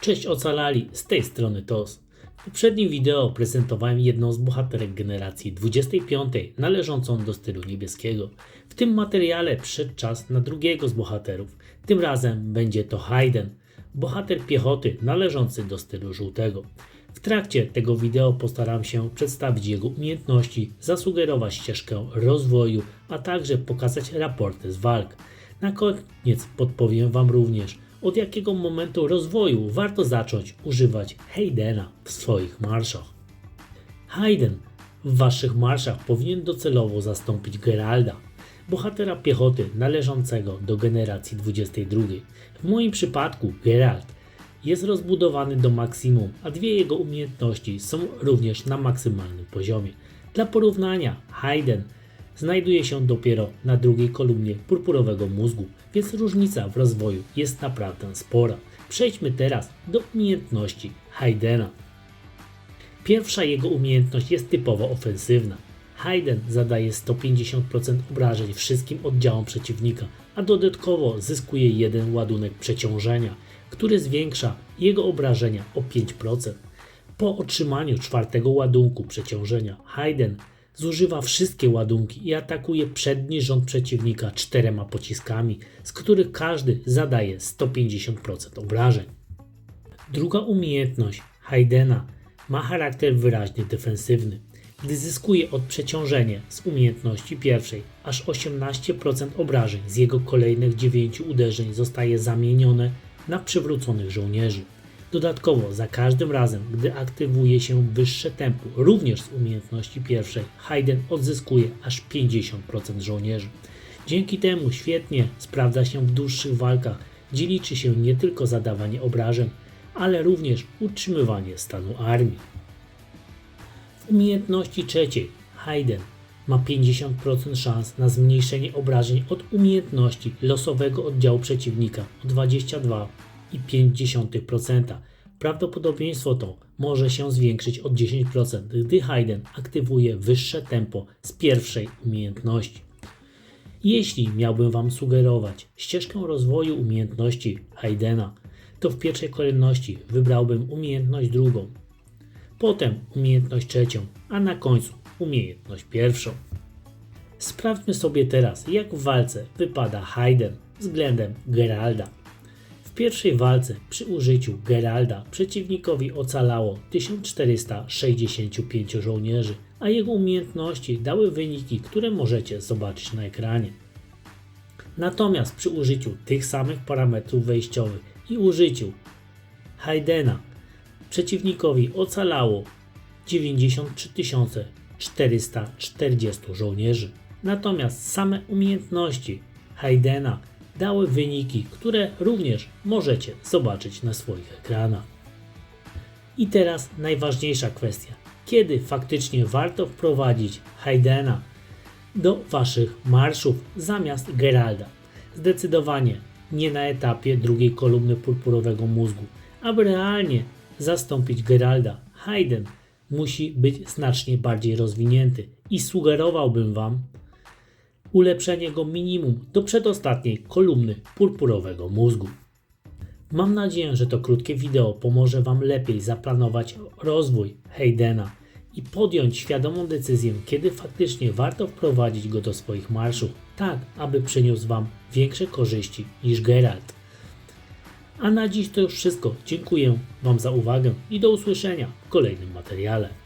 Cześć ocalali, z tej strony TOS. W poprzednim wideo prezentowałem jedną z bohaterek generacji 25 należącą do stylu niebieskiego. W tym materiale przyszedł czas na drugiego z bohaterów. Tym razem będzie to Hayden, bohater piechoty należący do stylu żółtego. W trakcie tego wideo postaram się przedstawić jego umiejętności, zasugerować ścieżkę rozwoju, a także pokazać raporty z walk. Na koniec podpowiem Wam również, od jakiego momentu rozwoju warto zacząć używać Haydena w swoich marszach. Hayden w Waszych marszach powinien docelowo zastąpić Geralda, bohatera piechoty należącego do generacji 22. W moim przypadku Geralt jest rozbudowany do maksimum, a dwie jego umiejętności są również na maksymalnym poziomie. Dla porównania, Hayden znajduje się dopiero na drugiej kolumnie purpurowego mózgu, więc różnica w rozwoju jest naprawdę spora. Przejdźmy teraz do umiejętności Haydena. Pierwsza jego umiejętność jest typowo ofensywna. Hayden zadaje 150% obrażeń wszystkim oddziałom przeciwnika, a dodatkowo zyskuje jeden ładunek przeciążenia, który zwiększa jego obrażenia o 5%. Po otrzymaniu czwartego ładunku przeciążenia Hayden zużywa wszystkie ładunki i atakuje przedni rząd przeciwnika 4 pociskami, z których każdy zadaje 150% obrażeń. Druga umiejętność Haydena ma charakter wyraźnie defensywny, gdy zyskuje od przeciążenia z umiejętności pierwszej aż 18% obrażeń z jego kolejnych 9 uderzeń zostaje zamienione na przywróconych żołnierzy. Dodatkowo za każdym razem, gdy aktywuje się wyższe tempo, również z umiejętności pierwszej, Hayden odzyskuje aż 50% żołnierzy. Dzięki temu świetnie sprawdza się w dłuższych walkach, gdzie liczy się nie tylko zadawanie obrażeń, ale również utrzymywanie stanu armii. W umiejętności trzeciej Hayden ma 50% szans na zmniejszenie obrażeń od umiejętności losowego oddziału przeciwnika o 22,5%. Prawdopodobieństwo to może się zwiększyć o 10%, gdy Hayden aktywuje wyższe tempo z pierwszej umiejętności. Jeśli miałbym Wam sugerować ścieżkę rozwoju umiejętności Haydena, to w pierwszej kolejności wybrałbym umiejętność drugą, potem umiejętność trzecią, a na końcu umiejętność pierwszą. Sprawdźmy sobie teraz, jak w walce wypada Hayden względem Geralda. W pierwszej walce przy użyciu Geralda przeciwnikowi ocalało 1465 żołnierzy, a jego umiejętności dały wyniki, które możecie zobaczyć na ekranie. Natomiast przy użyciu tych samych parametrów wejściowych i użyciu Haydena przeciwnikowi ocalało 93 440 żołnierzy. Natomiast same umiejętności Haydena dały wyniki, które również możecie zobaczyć na swoich ekranach. I teraz najważniejsza kwestia. Kiedy faktycznie warto wprowadzić Haydena do Waszych marszów zamiast Geralda? Zdecydowanie nie na etapie drugiej kolumny purpurowego mózgu. Aby realnie zastąpić Geralda, Hayden musi być znacznie bardziej rozwinięty i sugerowałbym Wam ulepszenie go minimum do przedostatniej kolumny purpurowego mózgu. Mam nadzieję, że to krótkie wideo pomoże Wam lepiej zaplanować rozwój Haydena i podjąć świadomą decyzję, kiedy faktycznie warto wprowadzić go do swoich marszów, tak aby przyniósł Wam większe korzyści niż Geralt. A na dziś to już wszystko. Dziękuję Wam za uwagę i do usłyszenia w kolejnym materiale.